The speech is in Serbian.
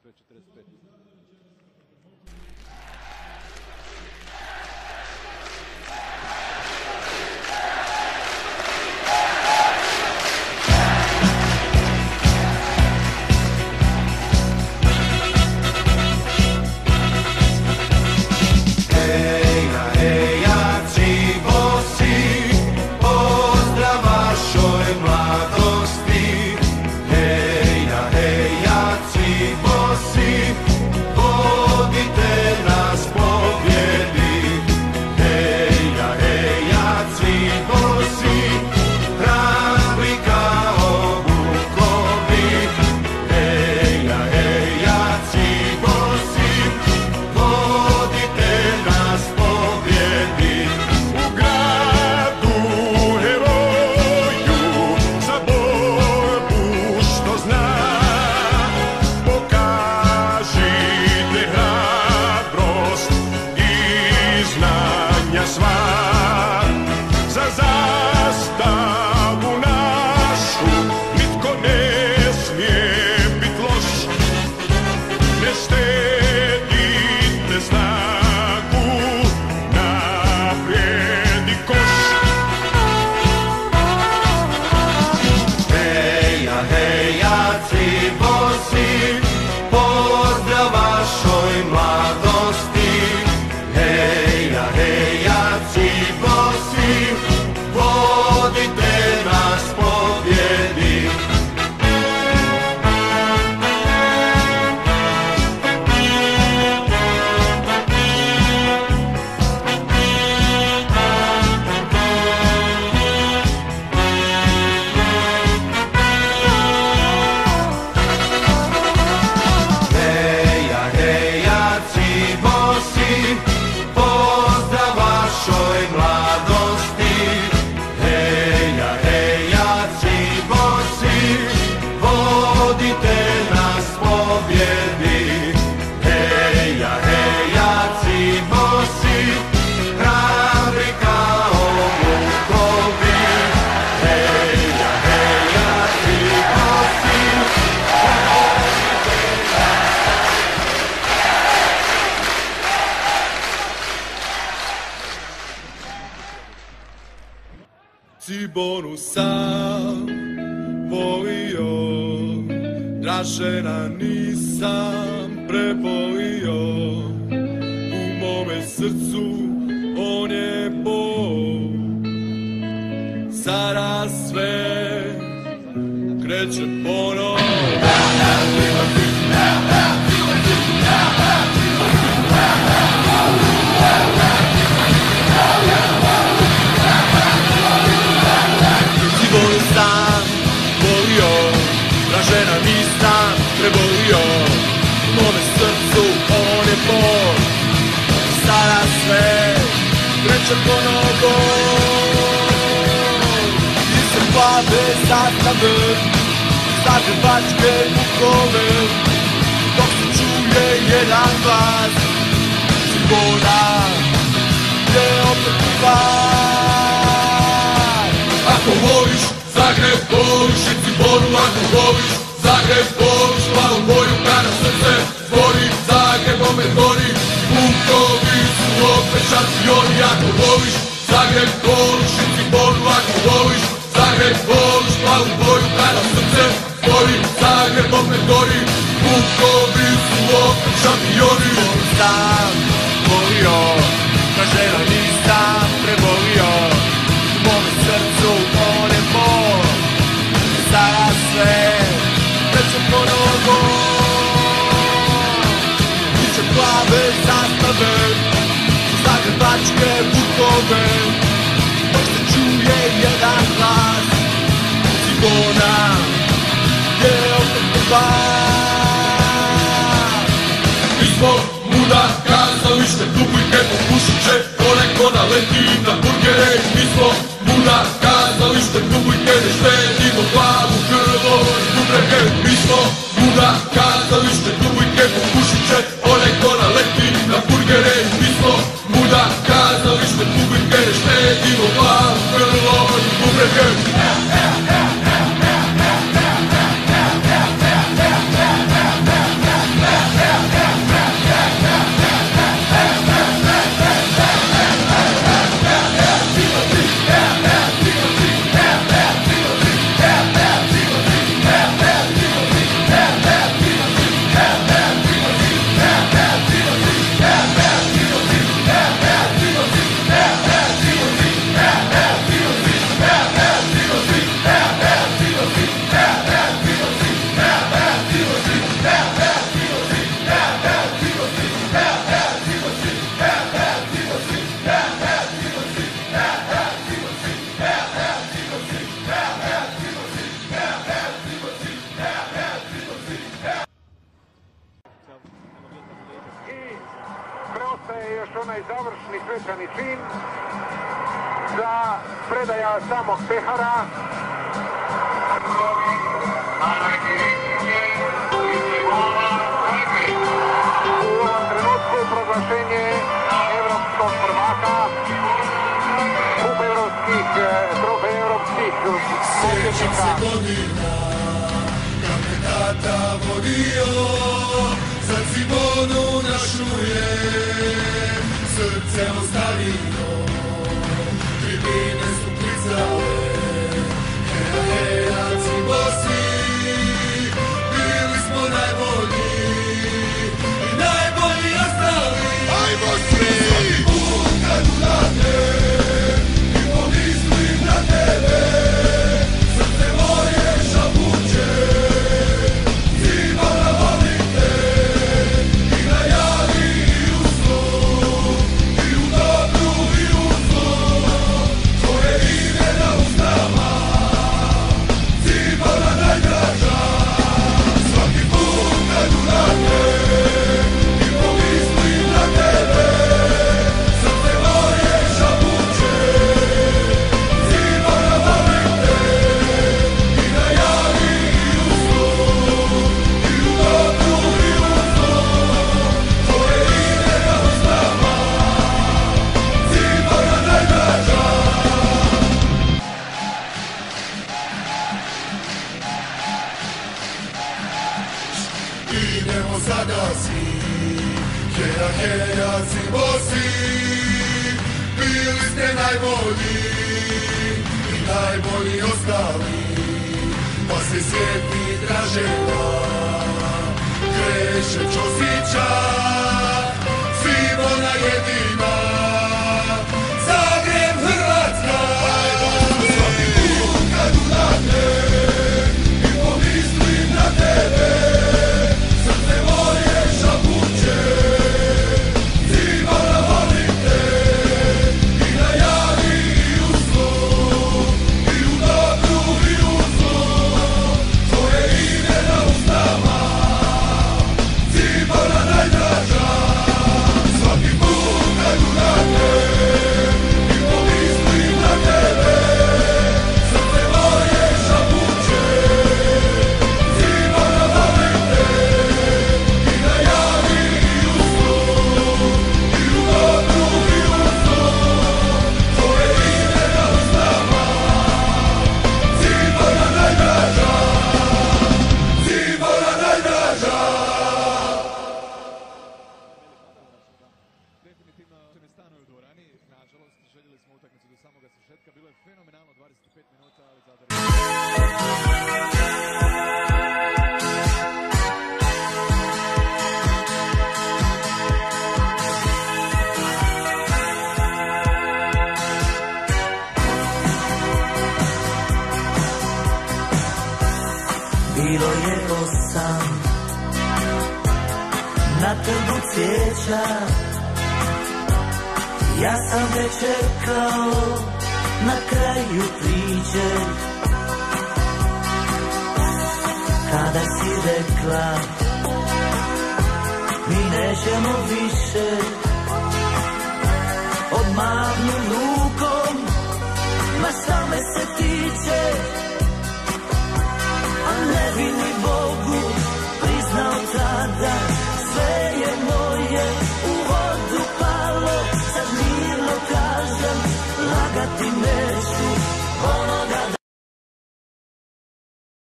45. Ciboru sam volio, Dražena nisam prebolio, u mome srcu on je Bog. Sada sve kreće ponovo. Ciboru sam volio, Dražena nisam prebolio, u mome srcu on je Bog. Sada sve kreće ponovo. I se plave zastave, zagrebačke bukove, dok se čuje jedan glas, Cibora je opet stvar. Ako voliš Zagreb, voliš i Ciboru. Ako voliš Zagreb, voliš plavu boju kada srce zbori. Zagrebom me gori, pukovi su opet šampioni. Ako voliš Zagreb, voliš i Ciboru. Ako voliš Zagreb, voliš plavu boju kada srce zbori. Zagrebom me gori, pukovi su opet šampioni. Sam volio, Dražena nisam prebolio, u mome srcu on je Bog. Sada sve kreće ponovo. Biće plave zastave, zagrebačke bukove, dok se čuje jedan glas, Cibona je opet dobar. Mi smo muda kazalište, dupujke popušit će, onaj još onaj završni svečani čin za predaja samog pehara. U ovom trenutku proglašenje evropskog prvaka, kup evropskih, trofej evropskih pobjednika. Kako je tata vodio, za Cibonu našu je srce ostavio, tribine su klicale, heja, heja, Cibosi, bili smo najbolji i najbolji ostali. Ajmo svi! Svaki put kad uradim i pomislim na tebe, srce moje šapuće, Cibona volim te i na javi i u snu, i u dobru i u zlu, tvoje ime na usnama, Cibona najdraža. Svaki put kad uradim i pomislim na tebe, srce moje šapuće, Cibona volim te i na javi i u snu, i u dobru i u zlu, tvoje ime na usnama, Cibona najdraža. Idemo sada svi, heja, heja, Cibosi, bili ste najbolji i najbolji ostali, pa se sjeti Dražena, Kreše Ćosića, Cibona jedina, Zagreb, Hrvatska. Svaki put kad uradim i pomislim na tebe, srce moje šapuće, Cibona volim te i na javi i u snu, i u dobru i u zlu, tvoje ime na usnama, Cibona najdraža. Svaki put kad uradim i pomislim na tebe, srce moje šapuće, Cibona volim te i na javi i u snu, i u dobru i u zlu, tvoje ime na usnama, Cibona najdraža, Cibona najdraža. Definitivno se ne stanuje u dvorani, nažalost, željeli smo utakmicu do samoga svršetka, bilo je fenomenalno 25 minuta, ali Zadar... Bilo je 8 na trgu cvijeća, ja sam već čekao na kraju priče. Kada si rekla mi nećemo više,